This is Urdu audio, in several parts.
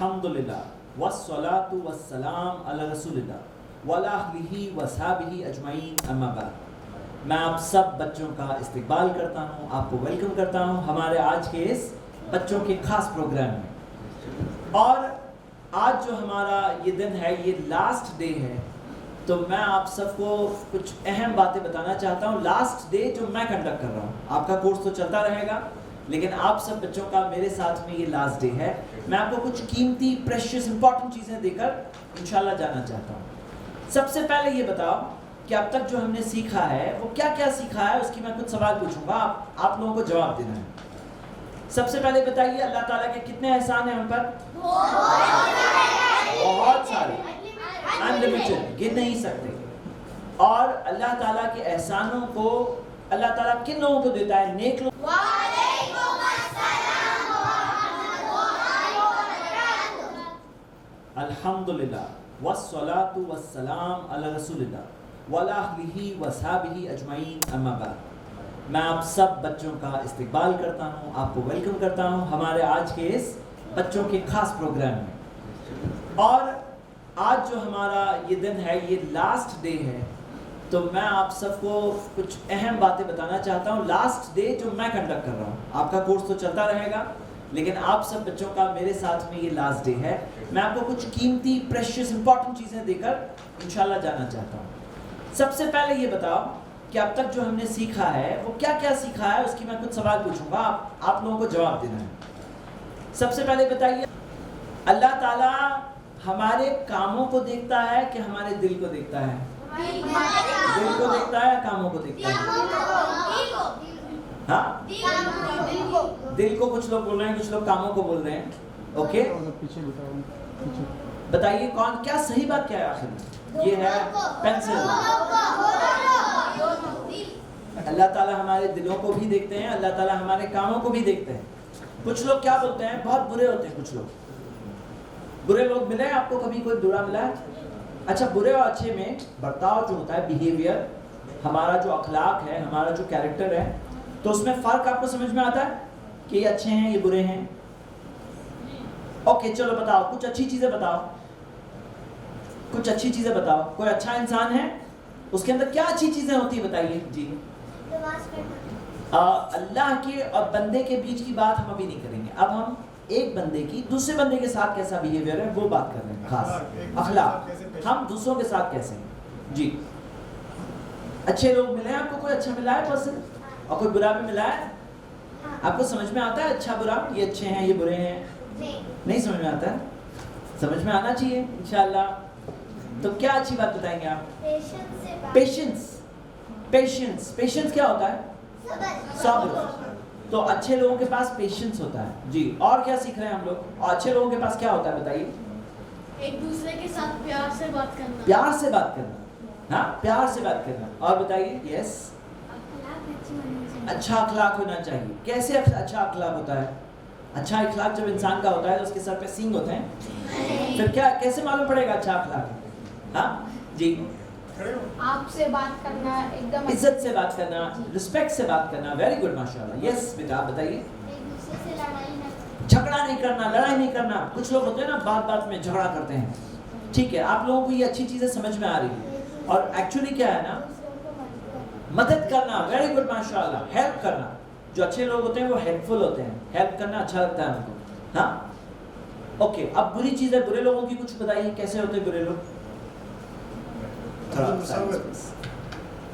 الحمدللہ والصلاۃ والسلام علی رسول اللہ وعلی آلہ وصحبہ اجمعین اما بعد۔ میں آپ سب بچوں کا استقبال کرتا ہوں، آپ کو ویلکم کرتا ہوں ہمارے آج کے اس بچوں کے خاص پروگرام میں۔ اور آج جو ہمارا یہ دن ہے، یہ لاسٹ ڈے ہے، تو میں آپ سب کو کچھ اہم باتیں بتانا چاہتا ہوں۔ لاسٹ ڈے جو میں کنڈکٹ کر رہا ہوں، آپ کا کورس تو چلتا رہے گا، لیکن آپ سب بچوں کا میرے ساتھ میں یہ لاسٹ ڈے ہے۔ میں آپ کو کچھ قیمتی پریشیس امپورٹنٹ چیزیں دے کر انشاءاللہ جانا چاہتا ہوں۔ سب سے پہلے یہ بتاؤ کہ اب تک جو ہم نے سیکھا ہے وہ کیا کیا سیکھا ہے، اس کی میں کچھ سوال پوچھوں گا، آپ لوگوں کو جواب دینا ہے۔ سب سے پہلے بتائیے اللہ تعالیٰ کے کتنے احسان ہیں ہم پر؟ بہت سارے، انلمیٹڈ، گن نہیں سکتے۔ اور اللہ تعالیٰ کے احسانوں کو اللہ تعالیٰ کن لوگوں کو دیتا ہے؟ نیک لوگ۔ الحمدللہ والصلاۃ والسلام علی رسول اللہ وعلی آلہ وصحبہ اجمعین اما بعد۔ میں آپ سب بچوں کا استقبال کرتا ہوں، آپ کو ویلکم کرتا ہوں ہمارے آج کے اس بچوں کے خاص پروگرام میں۔ اور آج جو ہمارا یہ دن ہے، یہ لاسٹ ڈے ہے، تو میں آپ سب کو کچھ اہم باتیں بتانا چاہتا ہوں۔ لاسٹ ڈے جو میں کنڈکٹ کر رہا ہوں، آپ کا کورس تو چلتا رہے گا، لیکن آپ سب بچوں کا میرے ساتھ میں یہ لاسٹ ڈے ہے۔ میں آپ کو کچھ قیمتی پریشیس امپورٹنٹ چیزیں دے کر انشاءاللہ جانا چاہتا ہوں۔ سب سے پہلے یہ بتاؤ کہ اب تک جو ہم نے سیکھا ہے وہ کیا کیا سیکھا ہے، اس کی میں کچھ سوال پوچھوں گا، آپ لوگوں کو جواب دینا ہے۔ سب سے پہلے بتائیے اللہ تعالیٰ ہمارے کاموں کو دیکھتا ہے کہ ہمارے دل کو دیکھتا ہے؟ دل کو دیکھتا ہے یا کاموں کو دیکھتا ہے؟ ہاں، دل کو کچھ لوگ بول رہے ہیں، کچھ لوگ کاموں کو بول رہے ہیں۔ اوکے، بتائیے کون کیا صحیح بات کیا ہے آخر میں؟ یہ ہے پینسل۔ اللہ تعالیٰ ہمارے دلوں کو بھی دیکھتے ہیں، اللہ تعالیٰ ہمارے کاموں کو بھی دیکھتے ہیں۔ کچھ لوگ کیا بولتے ہیں؟ بہت برے ہوتے ہیں کچھ لوگ۔ برے لوگ ملے ہیں آپ کو؟ کبھی کوئی برا ملا ہے؟ اچھا، برے اور اچھے میں برتاؤ جو ہوتا ہے، بیہیویئر، ہمارا جو اخلاق ہے، ہمارا جو کیریکٹر ہے، تو اس میں فرق آپ کو سمجھ میں آتا ہے کہ یہ اچھے ہیں، یہ برے ہیں؟ اوکے، چلو بتاؤ کچھ اچھی چیزیں بتاؤ، کچھ اچھی چیزیں بتاؤ۔ کوئی اچھا انسان ہے، اس کے اندر کیا اچھی چیزیں ہوتی ہیں بتائیے؟ جی، اللہ کے اور بندے کے بیچ کی بات ہم ابھی نہیں کریں گے، اب ہم ایک بندے کی دوسرے بندے کے ساتھ کیسا بیہیویئر ہے وہ بات کر رہے ہیں، خاص اخلاق، ہم دوسروں کے ساتھ کیسے ہیں۔ جی، اچھے لوگ ملے ہیں آپ کو؟ کوئی اچھا ملا ہے پرسن؟ اور کوئی برا بھی ملا ہے؟ آپ کو سمجھ میں آتا ہے اچھا برا، یہ اچھے ہیں یہ برے ہیں؟ نہیں سمجھ میں آتا ہے؟ سمجھ میں آنا چاہیے انشاءاللہ۔ تو کیا اچھی بات بتائیں گے آپ؟ پیشنس۔ پیشنس، پیشنس کیا ہوتا ہے؟ صبر۔ تو اچھے لوگوں کے پاس پیشنس ہوتا ہے۔ جی، اور کیا سیکھ رہے ہیں ہم لوگ؟ اور اچھے لوگوں کے پاس کیا ہوتا ہے بتائیے؟ ایک دوسرے کے ساتھ پیار سے بات کرنا۔ پیار سے بات کرنا، ہاں، پیار سے بات کرنا۔ اور بتائیے؟ یس، اچھا اخلاق ہونا چاہیے۔ کیسے اچھا اخلاق ہوتا ہے؟ اچھا اخلاق جب انسان کا ہوتا ہے تو اس کے سر پہ سینگ ہوتے ہیں، پھر کیا کیسے معلوم پڑے گا اچھا اخلاق؟ ہاں جی، آپ سے بات کرنا، ایک دم عزت سے بات کرنا، رسپیکٹ سے بات کرنا۔ ویری گڈ، ماشاءاللہ۔ یس بیٹا، آپ بتائیے؟ جھگڑا نہیں کرنا، لڑائی نہیں کرنا۔ کچھ لوگ ہوتے ہیں نا بات بات میں جھگڑا کرتے ہیں۔ ٹھیک ہے، آپ لوگوں کو یہ اچھی چیزیں سمجھ میں آ رہی ہیں۔ اور ایکچولی کیا ہے نا، مدد کرنا، ویری گڈ ماشاءاللہ، ہیلپ کرنا۔ جو اچھے لوگ ہوتے ہیں وہ ہیلپ فل ہوتے ہیں، ہیلپ کرنا اچھا لگتا ہے ان کو۔ ہاں، اوکے، اب بری چیزیں، برے لوگوں کی کچھ بتائیے، کیسے ہوتے ہیں برے لوگ؟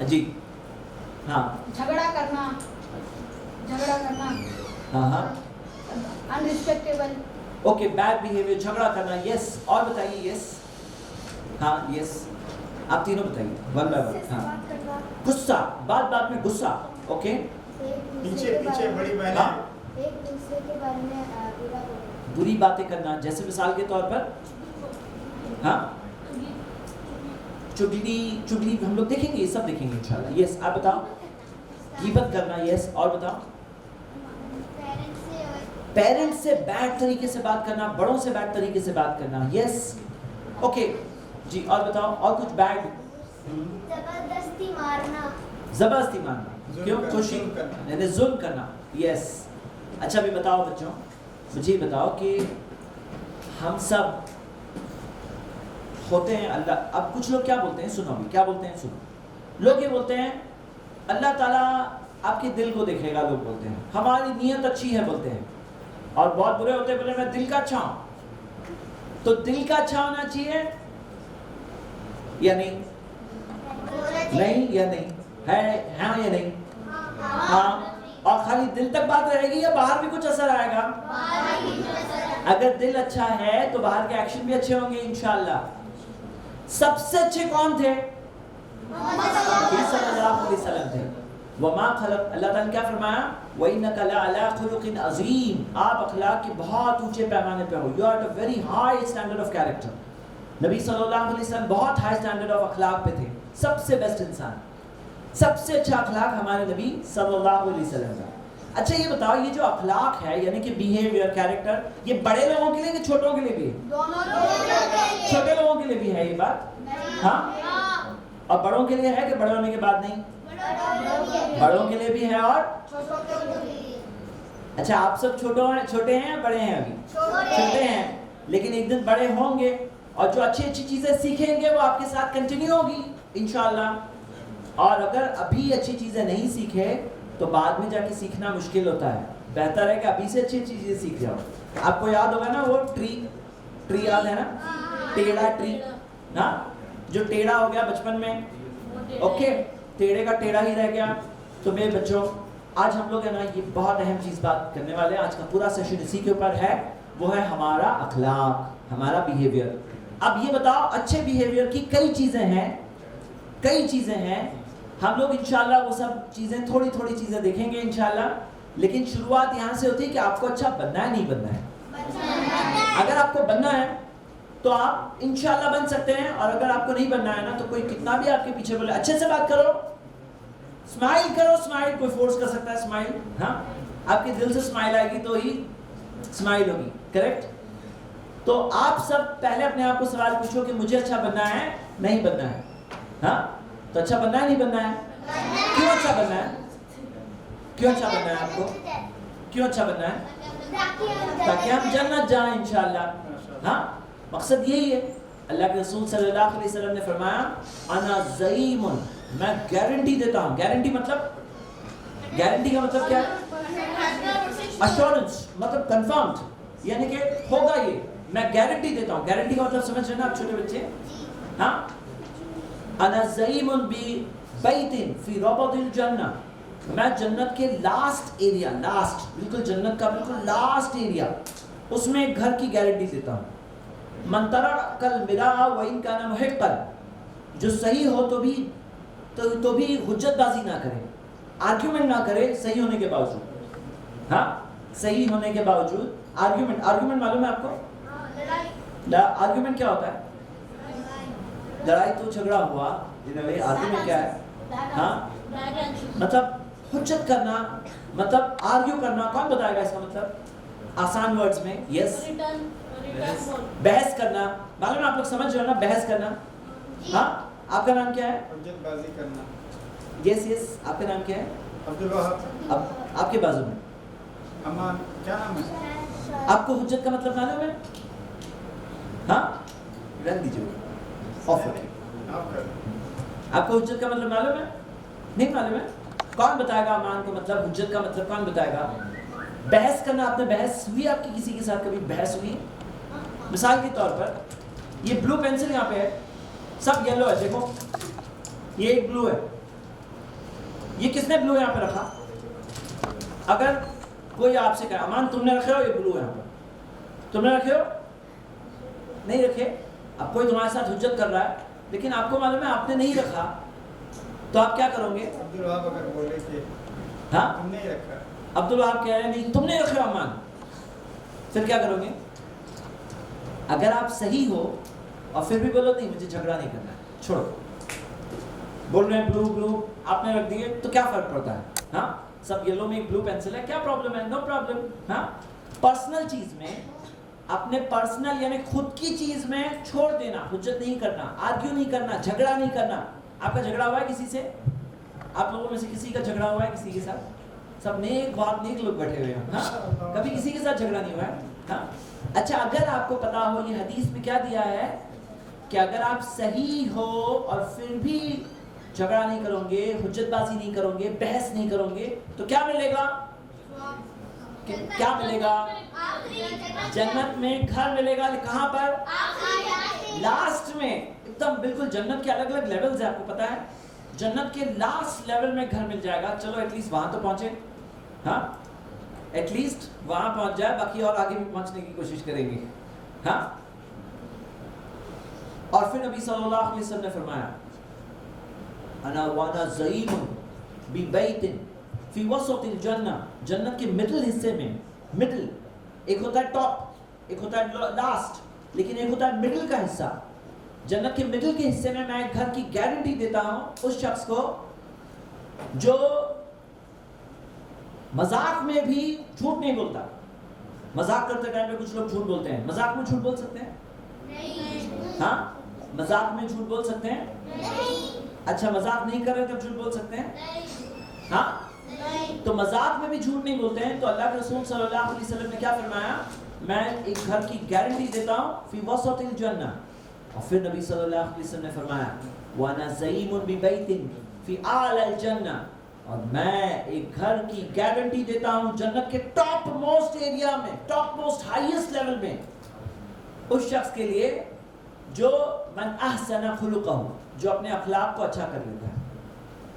جی ہاں، جھگڑا کرنا، ہاں ہاں، انریسپیکٹیبل۔ اوکے، بیڈ بیہیویئر، جھگڑا کرنا۔ یس، اور بتائیے؟ یس، ہاں یس، آپ تینوں بتائیے ون بائی ون۔ ہاں، غصہ، بات بات میں غصہ۔ اوکے، پیچھے بڑی بہن، ایک دوسرے کے بارے میں بری باتیں کرنا، جیسے مثال کے طور پر ہاں، چگلی ہم لوگ دیکھیں گے، یہ سب دیکھیں گے انشاءاللہ۔ یس، آپ بتاؤ؟ غیبت کرنا۔ یس، اور بتاؤ؟ پیرنٹس سے بیڈ طریقے سے بات کرنا، بڑوں سے بیڈ طریقے سے بات کرنا۔ یس، اوکے جی، اور بتاؤ؟ اور کچھ بیڈ؟ زبردستی مارنا۔ زبردستی مارنا، کیوں؟ خوشی یعنی ظلم کرنا۔ یس، اچھا بھی بتاؤ بچوں، مجھے بتاؤ کہ ہم سب ہوتے ہیں اللہ. اب کچھ لوگ کیا بولتے ہیں, سنو بھی کیا بولتے ہیں, سنو. لوگ یہ بولتے ہیں اللہ تعالیٰ آپ کے دل کو دیکھے گا. لوگ بولتے ہیں ہماری نیت اچھی ہے بولتے ہیں, اور بہت برے ہوتے ہیں بولے میں دل کا اچھا ہوں. تو دل کا اچھا ہونا چاہیے یا نہیں؟ نہیں یا نہیں ہے, ہاں یا نہیں؟ ہاں. اور خالی دل تک بات رہے گی یا باہر بھی کچھ اثر آئے گا؟ اگر دل اچھا ہے تو باہر کے ایکشن بھی اچھے ہوں گے انشاءاللہ. سب سے اچھے کون تھے؟ صلی اللہ علیہ وسلم تھے. وما خلق, اللہ تعالیٰ نے کیا فرمایا؟ وَإِنَّكَ لَعَلَىٰ خُلُقٍ عَظِيمٍ, آپ اخلاق کے بہت اونچے پیمانے پہ ہو. You are at a very high standard of character. نبی صلی اللہ علیہ وسلم بہت ہائی اسٹینڈرڈ آف اخلاق پہ تھے, سب سے بیسٹ انسان, سب سے اچھا اخلاق ہمارے نبی صلی اللہ علیہ وسلم کا. اچھا یہ بتاؤ, یہ جو اخلاق ہے یعنی کہ بیہیویئر, کیریکٹر, یہ بڑے لوگوں کے لیے کہ چھوٹوں کے لیے بھی ہے؟ چھوٹے لوگوں کے لیے بھی ہے یہ بات, ہاں. اور بڑوں کے لیے ہے کہ بڑے ہونے کے بعد نہیں؟ بڑوں کے لیے بھی ہے اور اچھا آپ سب چھوٹے ہیں یا بڑے ہیں؟ ابھی چھوٹے ہیں, لیکن ایک دن بڑے ہوں گے اور جو اچھی اچھی چیزیں سیکھیں گے وہ آپ کے ساتھ کنٹینیو ہوگی انشاءاللہ. اور اگر ابھی اچھی چیزیں نہیں سیکھے تو بعد میں جا کے سیکھنا مشکل ہوتا ہے. بہتر ہے کہ ابھی سے اچھی اچھی چیزیں سیکھ جاؤ. آپ کو یاد ہوگا نا وہ ٹری یاد ہے نا, ٹیڑھا ٹری, نا جو ٹیڑھا ہو گیا بچپن میں, اوکے, ٹیڑھے کا ٹیڑھا ہی رہ گیا. تو میرے بچوں آج ہم لوگ ہے نا یہ بہت اہم چیز بات کرنے والے ہیں. آج کا پورا سیشن اسی کے اوپر ہے, وہ ہے ہمارا اخلاق, ہمارا بیہیویئر. اب یہ بتاؤ اچھے بیہیویئر کی کئی چیزیں ہیں. ہم لوگ انشاءاللہ وہ سب چیزیں تھوڑی چیزیں دیکھیں گے انشاءاللہ. لیکن شروعات یہاں سے ہوتی ہے کہ آپ کو اچھا بننا ہے نہیں بننا ہے. اگر آپ کو بننا ہے تو آپ انشاءاللہ بن سکتے ہیں, اور اگر آپ کو نہیں بننا ہے نا تو کوئی کتنا بھی آپ کے پیچھے بولے اچھے سے بات کرو, اسمائل کرو. اسمائل کوئی فورس کر سکتا ہے؟ اسمائل, ہاں, آپ کے دل سے اسمائل آئے گی تو ہی اسمائل ہوگی, کریکٹ. تو آپ سب پہلے اپنے آپ کو سوال پوچھو کہ مجھے اچھا بننا ہے نہیں بننا ہے؟ ہاں, تو اچھا بننا ہے نہیں بننا ہے؟ کیوں اچھا بننا ہے؟ کیوں اچھا بننا ہے آپ کو؟ کیوں اچھا بننا ہے؟ تاکہ ہم جنت جائیں انشاءاللہ. ہاں, مقصد یہی ہے. اللہ کے رسول صلی اللہ علیہ وسلم نے فرمایا انا زعیم, میں گارنٹی دیتا ہوں. گارنٹی کا مطلب کیا ہے؟ ایشورنس, مطلب کنفرمڈ, یعنی کہ ہوگا یہ, میں گارنٹی دیتا ہوں. گارنٹی کا مطلب سمجھ رہے ہیں نا آپ چھوٹے بچے؟ ہاں, انا زعیم ببیت فی ربض الجنہ, میں جنت کے لاسٹ ایریا, لاسٹ بالکل جنت کا بالکل لاسٹ ایریا, اس میں ایک گھر کی گارنٹی دیتا ہوں. من ترک المراء وان کان محقا, جو صحیح ہو تو بھی حجت بازی نہ کرے, آرگیومنٹ نہ کرے صحیح ہونے کے باوجود. ہاں, صحیح ہونے کے باوجود آرگیومنٹ معلوم ہے آپ کو؟ آرگیومنٹ کیا ہوتا ہے؟ لڑائی تو جھگڑا ہوا, آرگیومنٹ کیا ہے؟ ہاں, مطلب حجت کرنا, مطلب آرگیو کرنا. کون بتائے گا اس کا مطلب آسان ورڈز میں؟ یس, بحث کرنا. معلوم ہے آپ لوگ سمجھ رہے ہو نا, بحث کرنا. ہاں, آپ کا نام کیا ہے؟ حجت بازی کرنا. یس, آپ کا نام کیا ہے؟ عبدالوہاب. اب آپ کے بازو میں امان, کیا نام ہے؟ آپ کو حجت کا مطلب معلوم ہے؟ ہاں, رکھ دیجیے, آف رکھیں. آپ کو حجت کا مطلب معلوم ہے؟ نہیں معلوم ہے؟ کون بتائے گا امان کو مطلب حجت کا مطلب کون بتائے گا؟ بحث کرنا. آپ نے بحث ہوئی آپ کی کسی کے ساتھ کبھی بحث ہوئی؟ مثال کے طور پر یہ بلو پینسل یہاں پہ ہے, سب یلو ہے, دیکھو یہ ایک بلو ہے, یہ کس نے بلو یہاں پہ رکھا؟ اگر کوئی آپ سے کہے امان تم نے رکھے ہو یہ بلو یہاں پہ, تم نے رکھے ہو؟ نہیں رکھے. اب کوئی تمہارے ساتھ حجت کر رہا ہے لیکن آپ کو معلوم ہے آپ نے نہیں رکھا, تو آپ کیا کرو گے؟ عبدالوہاب اگر بولے کہ ہاں تم نے رکھا, عبدالوہاب کہہ رہے ہیں نہیں تم نے رکھے ہو امان, پھر کیا کرو گے؟ اگر آپ صحیح ہو اور پھر بھی بولو نہیں مجھے جھگڑا نہیں کرنا ہے, چھوڑو, بول رہے ہیں بلو آپ نے رکھ دیے تو کیا فرق پڑتا ہے؟ ہاں, سب یلو میں ایک بلو پینسل ہے, کیا پرابلم ہے؟ No problem. ہاں, پرسنل چیز میں, اپنے پرسنل یعنی خود کی چیز میں چھوڑ دینا, حجت نہیں کرنا, آرگیو نہیں کرنا, جھگڑا نہیں کرنا. آپ کا جھگڑا ہوا ہے کسی سے؟ آپ لوگوں میں سے کسی کا جھگڑا ہوا ہے کسی کے ساتھ؟ سب نیک بہت نیک لوگ بیٹھے ہوئے ہیں. ہاں, کبھی کسی کے ساتھ جھگڑا نہیں ہوا ہے. ہاں, اچھا اگر آپ کو پتا ہو یہ حدیث میں کیا دیا ہے کہ اگر آپ صحیح ہو اور پھر بھی جھگڑا نہیں کرو گے، حجت بازی نہیں کرو گے، بحث نہیں کرو گے تو کیا ملے گا؟ کیا ملے گا؟ جنت میں گھر ملے گا. کہاں پر؟ لاسٹ میں. ایک دم بالکل جنت کے الگ الگ لیولز ہیں، آپ کو پتا ہے جنت کے لاسٹ لیول میں گھر مل جائے گا. چلو ایٹ لیسٹ وہاں تو پہنچے، ہاں ایٹ لیسٹ وہاں پہنچ جائے، باقی اور آگے بھی پہنچنے کی کوشش کریں گے. ہاں اور پھر نبی صلی اللہ علیہ وسلم نے فرمایا انا وانا زعیم ببیت فی وسط الجنہ، جنت کے مڈل حصے میں، مڈل ایک ہوتا ہے ٹاپ، ایک ہوتا ہے لاسٹ، لیکن ایک ہوتا ہے مڈل کا حصہ. جنت کے مڈل کے حصے میں میں گھر کی گارنٹی دیتا ہوں اس شخص کو جو مذاق میں بھی جھوٹ نہیں بولتا. مذاق کرتے ٹائم میں کچھ لوگ جھوٹ بولتے ہیں. مذاق میں جھوٹ بول سکتے ہیں؟ نہیں. ہاں مذاق میں جھوٹ بول سکتے ہیں؟ نہیں. اچھا مذاق نہیں کر رہے تب جھوٹ بول سکتے ہیں؟ نہیں. ہاں تو مذاق میں بھی جھوٹ نہیں بولتے ہیں. تو اللہ کے رسول صلی اللہ علیہ وسلم نے کیا فرمایا؟ میں ایک گھر کی گارنٹی دیتا ہوں فی وسط الجنہ. اور پھر نبی صلی اللہ علیہ وسلم نے فرمایا وانا زعیم ببیت فی اعلی الجنہ، اور میں ایک گھر کی گارنٹی دیتا ہوں جنت کے ٹاپ موسٹ ایریا میں، ٹاپ موسٹ ہائیسٹ لیول میں، اس شخص کے لیے جو من احسن خلقہ، جو اپنے اخلاق کو اچھا کر لیتا ہے.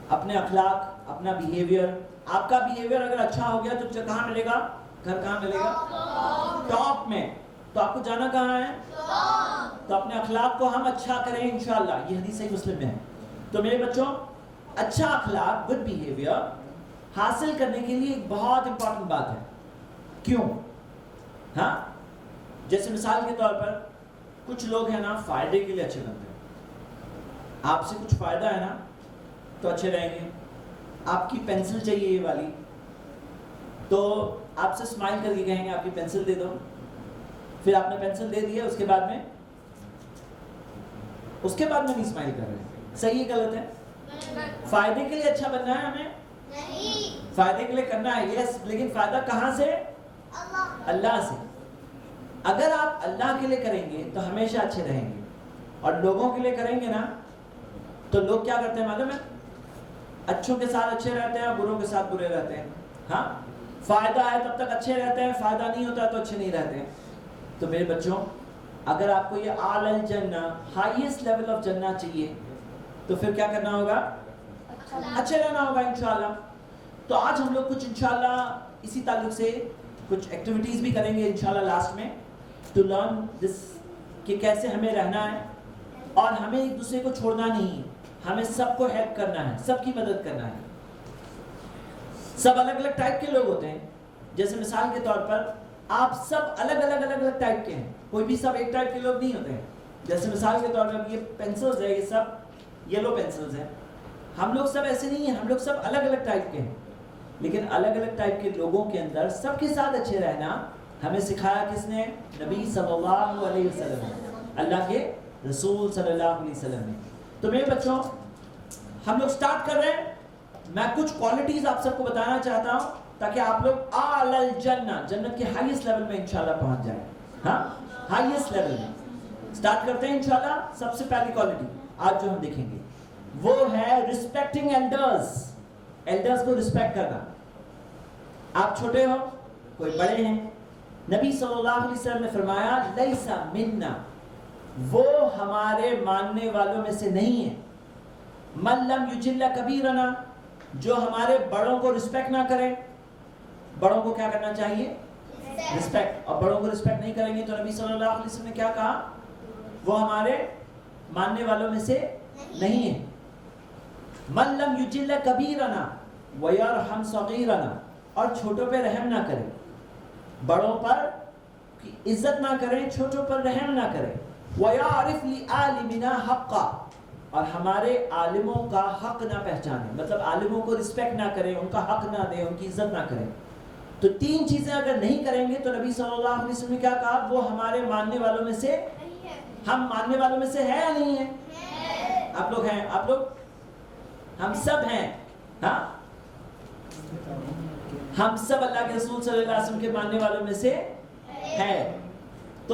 اپنے اخلاق، اپنا بیہیویئر، آپ کا بیہیویئر اگر اچھا ہو گیا تو کہاں ملے گا؟ گھر کہاں ملے گا؟ ٹاپ میں. تو آپ کو جانا کہاں ہے؟ تو اپنے اخلاق کو ہم اچھا کریں انشاءاللہ. یہ حدیث صحیح مسلم میں ہے. تو میرے بچوں اچھا اخلاق، گڈ بیہیویئر حاصل کرنے کے لیے ایک بہت امپورٹنٹ بات ہے. کیوں؟ ہاں جیسے مثال کے طور پر کچھ لوگ ہیں نا فائدے کے لیے اچھے بنتے ہیں. آپ سے کچھ فائدہ ہے نا تو اچھے رہیں گے. آپ کی پینسل چاہیے یہ والی، تو آپ سے اسمائل کر کے کہیں گے آپ کی پینسل دے دو. پھر آپ نے پینسل دے دی ہے، اس کے بعد میں نہیں اسمائل کر رہے. صحیح ہے غلط ہے؟ فائدے کے لیے اچھا بننا ہے ہمیں؟ نہیں. فائدے کے لیے کرنا ہے یس، لیکن فائدہ کہاں سے؟ اللہ سے. اگر آپ اللہ کے لیے کریں گے تو ہمیشہ اچھے رہیں گے، اور لوگوں کے لیے کریں گے نا تو لوگ کیا کرتے ہیں معلوم ہے؟ اچھوں کے ساتھ اچھے رہتے ہیں، بروں کے ساتھ برے رہتے ہیں. ہاں فائدہ ہے تب تک اچھے رہتے ہیں، فائدہ نہیں ہوتا تو اچھے نہیں رہتے ہیں. تو میرے بچوں اگر آپ کو یہ اعلی الجنہ، ہائیسٹ لیول آف جنہ چاہیے تو پھر کیا کرنا ہوگا؟ اچھے رہنا ہوگا انشاءاللہ. تو آج ہم لوگ کچھ انشاءاللہ اسی تعلق سے کچھ ایکٹیویٹیز بھی کریں گے انشاءاللہ لاسٹ میں، ٹو لرن دس کہ کیسے ہمیں رہنا ہے، اور ہمیں ایک دوسرے کو چھوڑنا نہیں ہے. ہمیں سب کو ہیلپ کرنا ہے، سب کی مدد کرنا ہے. سب الگ الگ ٹائپ کے لوگ ہوتے ہیں. جیسے مثال کے طور پر آپ سب الگ الگ ٹائپ کے ہیں، کوئی بھی سب ایک ٹائپ کے لوگ نہیں ہوتے ہیں. جیسے مثال کے طور پر یہ پینسلز ہے، یہ سب یلو پینسلز ہیں. ہم لوگ سب ایسے نہیں ہیں، ہم لوگ سب الگ الگ ٹائپ کے ہیں. لیکن الگ الگ ٹائپ کے لوگوں کے اندر سب کے ساتھ اچھے رہنا ہمیں سکھایا کس نے؟ نبی صلی اللہ علیہ وسلم نے، اللہ کے رسول صلی اللہ علیہ وسلم نے. تو میرے بچوں ہم لوگ سٹارٹ کر رہے ہیں. میں کچھ کوالٹیز آپ سب کو بتانا چاہتا ہوں تاکہ آپ لوگ اعلی الجنہ، جنت کے ہائیسٹ لیول میں انشاءاللہ پہنچ جائیں. ہاں ہائیسٹ لیول میں سٹارٹ کرتے ہیں انشاءاللہ. سب سے پہلی کوالٹی آج جو ہم دیکھیں گے وہ ہے ریسپیکٹنگ ایلڈرز. ایلڈرز کو ریسپیکٹ کرنا. آپ چھوٹے ہو، کوئی بڑے ہیں. نبی صلی اللہ علیہ وسلم نے فرمایا لیس منا، وہ ہمارے ماننے والوں میں سے نہیں ہے. من لم یجل کبیرنا، جو ہمارے بڑوں کو رسپیکٹ نہ کرے. بڑوں کو کیا کرنا چاہیے؟ رسپیکٹ. اور بڑوں کو رسپیکٹ نہیں کریں گے تو نبی صلی اللہ علیہ وسلم نے کیا کہا؟ وہ ہمارے ماننے والوں میں سے نہیں ہے. من لم یجل کبیرنا ویرحم صغیرنا، اور چھوٹوں پہ رحم نہ کرے. بڑوں پر عزت نہ کریں، چھوٹوں پر رحم نہ کریں. وَيَعْرِفْ لِعَالِمِنَا حَقًّا، اور ہمارے عالموں کا حق نہ پہچانے، مطلب عالموں کو رسپیکٹ نہ کریں، ان کا حق نہ دیں، ان کی عزت نہ کریں. تو تین چیزیں اگر نہیں کریں گے تو نبی صلی اللہ علیہ وسلم نے کیا کہا؟ وہ ہمارے ماننے والوں میں سے، ہم ماننے والوں میں سے ہے یا نہیں ہے؟ آپ لوگ ہیں، آپ لوگ، ہم سب ہیں. ہاں ہم سب اللہ کے رسول صلی اللہ علیہ وسلم کے ماننے والوں میں سے ہے. تو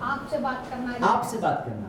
آپ سے بات کرنا آپ سے بات کرنا.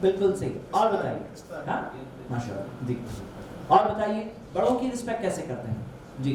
بالکل صحیح. اور بتائیے. ہاں ماشاءاللہ جی. اور بتائیے بڑوں کی رسپیکٹ کیسے کرتے ہیں؟ جی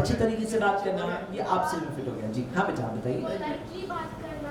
اچھی طریقے سے بات کرنا. یہ آپ سے بھی فٹ ہو گیا. جی ہاں بیٹا آپ بتائیے. پولائٹلی بات کرنا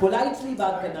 پولائٹلی بات کرنا.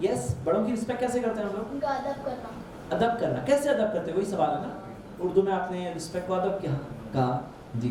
یس بڑوں کی رسپیکٹ کیسے کرتے ہیں ہم لوگ؟ ان کا ادب کرنا ادب کرنا. کیسے ادب کرتے ہیں؟ وہی سوال ہے نا. اردو میں آپ نے رسپیکٹ کو ادب کیا کہا؟ جی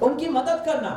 ان کی مدد کرنا.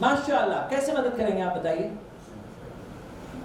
ماشاءاللہ. کیسے مدد کریں گے آپ بتائیے؟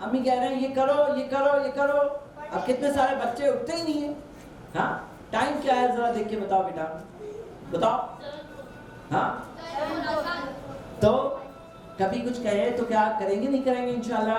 امی کہہ رہے ہیں یہ کرو یہ کرو یہ کرو. اب کتنے سارے بچے اٹھتے ہی نہیں ہیں. ہاں ٹائم کیا ہے ذرا دیکھ کے بتاؤ بیٹا. بتاؤ. ہاں تو کبھی کچھ کہے تو کیا کریں گے؟ نہیں کریں گے انشاءاللہ.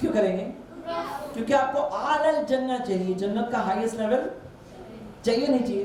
کیوں کریں گے؟ کیونکہ آپ کو اعلی الجنہ چاہیے. جنت کا ہائیسٹ لیول چاہیے نہیں چاہیے؟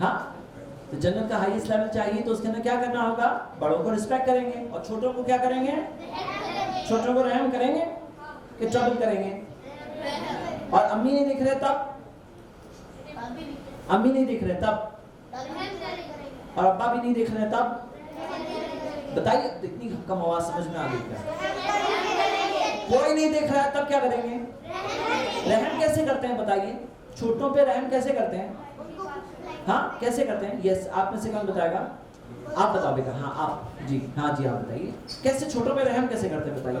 ہاں تو جنت کا ہائیسٹ لیول چاہیے تو اس کے اندر کیا کرنا ہوگا؟ بڑوں کو رسپیکٹ کریں گے. اور چھوٹوں کو کیا کریں گے؟ چھوٹوں کو رحم کریں گے کہ ٹربل کریں گے؟ اور امی نہیں دکھ رہے تب؟ امی نہیں دکھ رہے تب؟ اور ابا بھی نہیں دیکھ رہے تب؟ بتائیے. اتنی کم آواز سمجھ میں آ گئی کیا؟ کوئی نہیں دیکھ رہا ہے تب کیا کریں گے؟ رحم کیسے کرتے ہیں بتائیے؟ چھوٹوں پہ رحم کیسے کرتے ہیں؟ ہاں کیسے کرتے ہیں؟ یس آپ میں سے کون بتائے گا؟ آپ بتاؤ بیٹا. ہاں آپ. جی ہاں جی آپ بتائیے. کیسے چھوٹوں پہ رحم کیسے کرتے ہیں بتائیے؟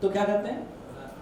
تو کیا کرتے ہیں؟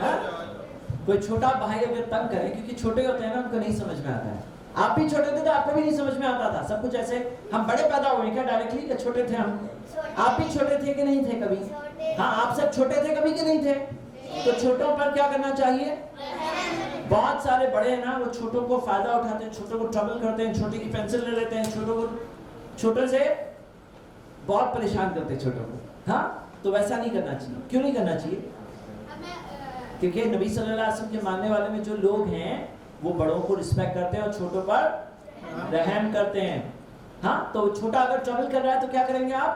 ہاں؟ کوئی چھوٹا بھائی اگر تنگ کرے کیونکہ چھوٹے ہوتے ہیں نا ان کو نہیں سمجھ میں آتا ہے. آپ بھی چھوٹے تھے تو آپ کو بھی نہیں سمجھ میں آتا تھا سب کچھ. ایسے ہم بڑے پیدا ہوئے کیا ڈائریکٹلی کہ چھوٹے تھے ہم؟ آپ بھی چھوٹے تھے کہ نہیں تھے کبھی؟ ہاں آپ سب چھوٹے تھے کبھی کہ نہیں تھے؟ تو چھوٹوں پر کیا کرنا چاہیے؟ بہت سارے بڑے ہیں نا وہ چھوٹوں کو فائدہ اٹھاتے ہیں. چھوٹوں کو ٹربل کرتے ہیں. چھوٹے کی پینسل لے لیتے ہیں. چھوٹوں کو چھوٹے سے بہت پریشان کرتے ہیں چھوٹوں کو. ہاں تو ویسا نہیں کرنا چاہیے. کیوں نہیں کرنا چاہیے؟ کیونکہ نبی صلی اللہ علیہ وسلم کے ماننے والے میں جو لوگ ہیں وہ بڑوں کو رسپیکٹ کرتے ہیں اور چھوٹوں پر رحم کرتے ہیں. ہاں تو چھوٹا اگر ٹربل کر رہا ہے تو کیا کریں گے آپ؟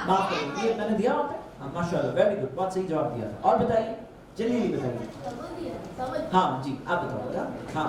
معاف کریں گے. یہ میں نے دیا ہوتا ہے. ماشاءاللہ ویری گڈ. بہت صحیح جواب دیا تھا. اور بتائیے. چلیے بتائیے. ہاں جی آپ بتاؤ بیٹا. ہاں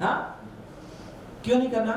ہاں کیوں نہیں کرنا؟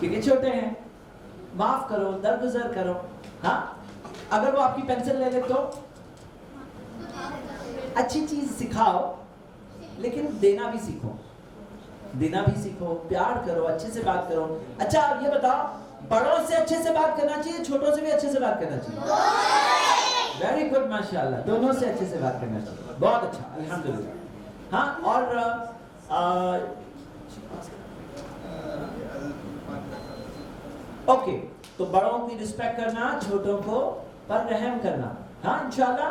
کیونکہ چھوٹے ہیں. معاف کرو. درگزر کرو. ہاں اگر وہ آپ کی پینسل لے لے تو اچھی چیز سکھاؤ لیکن دینا بھی سیکھو. دینا بھی سیکھو. پیار کرو. اچھے سے بات کرو. اچھا آپ یہ بتاؤ بڑوں سے اچھے سے بات کرنا چاہیے چھوٹوں سے بھی اچھے سے بات کرنا چاہیے؟ ویری گڈ ماشاءاللہ. دونوں سے اچھے سے بات کرنا چاہیے. بہت اچھا الحمدللہ. ہاں اور اوکے تو بڑوں کی رسپیکٹ کرنا چھوٹوں کو پر رحم کرنا. ہاں انشاءاللہ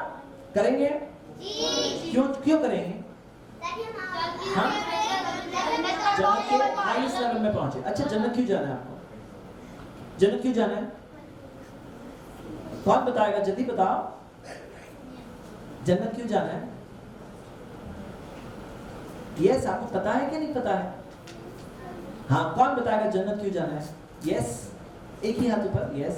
کریں گے. کیوں کریں گے؟ ہاں جنت کے ہائیسٹ لیول میں پہنچے. اچھا جنت کیوں جانا ہے آپ کو؟ جنت کیوں جانا ہے؟ کون بتائے گا؟ جلدی بتاؤ. جنت کیوں جانا ہے؟ یس آپ کو پتا ہے کہ نہیں پتا ہے؟ ہاں کون بتائے گا جنت کیوں جانا ہے؟ یس ایک ہی ہاتھ اوپر. یس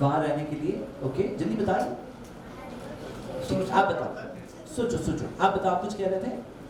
وہاں رہنے کے لیے. اوکے جلدی بتائیے. آپ بتاؤ. سوچو آپ بتاؤ. آپ کچھ کہہ رہے تھے.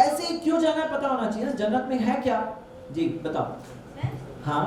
ایسے ہی کیوں جانا ہے پتا ہونا چاہیے. جنت میں ہے کیا؟ جی بتاؤ. ہاں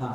ہاں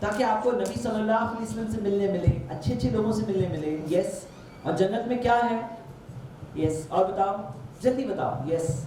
تاکہ آپ کو نبی صلی اللہ علیہ وسلم سے ملنے ملے. اچھے اچھے لوگوں سے ملنے ملے. یس اور جنت میں کیا ہے؟ یس اور بتاؤ جلدی بتاؤ. یس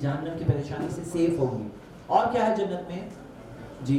جہنم کی پریشانی سے سیف ہوگی. اور کیا ہے جنت میں؟ جی